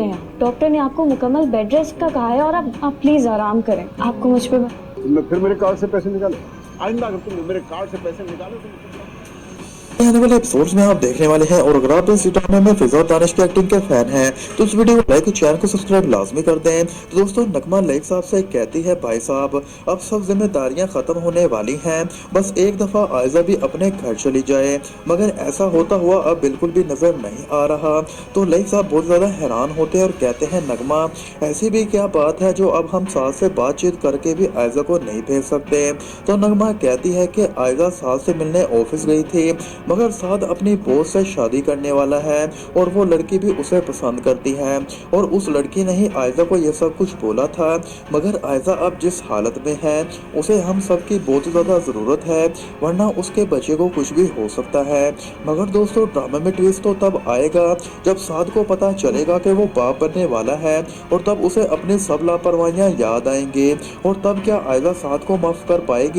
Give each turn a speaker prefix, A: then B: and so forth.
A: हैं। डॉक्टर ने आपको मुकम्मल बेड रेस्ट का कहा है और आप प्लीज आराम करें। आपको मुझ पे
B: फिर मेरे कार्ड से पैसे निकाले। आइंदा अगर तुम मेरे कार्ड से पैसे निकाले तो
C: आने वाले एपिसोड्स में आप देखने वाले हैं। और अगर आप इस ड्रामे में फिजा और दानिश की एक्टिंग के फैन हैं तो इस वीडियो को लाइक और चैनल को सब्सक्राइब लाजमी कर दें। तो दोस्तों, नगमा लाइक साहब से कहती है, भाई साहब अब सब जिम्मेदारियां खत्म होने वाली हैं, बस एक दफा आयजा भी अपने घर चली जाए, मगर ऐसा होता हुआ अब बिल्कुल भी नजर नहीं आ रहा। तो लाइक साहब बहुत ज्यादा हैरान होते हैं और कहते हैं, नगमा ऐसी भी क्या बात है जो अब हम सास से बातचीत करके भी आयजा को नहीं भेज सकते। तो नगमा कहती है कि आयजा सास से मिलने ऑफिस गई थी, मगर साद अपनी बोस से शादी करने वाला है और वो लड़की भी उसे पसंद करती है और उस लड़की ने ही आयजा को ये सब कुछ बोला था। मगर आयजा अब जिस हालत में है उसे हम सब की बहुत ज़्यादा ज़रूरत है, वरना उसके बच्चे को कुछ भी हो सकता है। मगर दोस्तों, ड्रामे में ट्विस्ट तो तब आएगा जब साद को पता चलेगा कि वो बाप बनने वाला है और तब उसे अपनी सब लापरवाहियाँ याद आएंगे। और तब क्या आयजा साद को माफ़ कर पाएगी?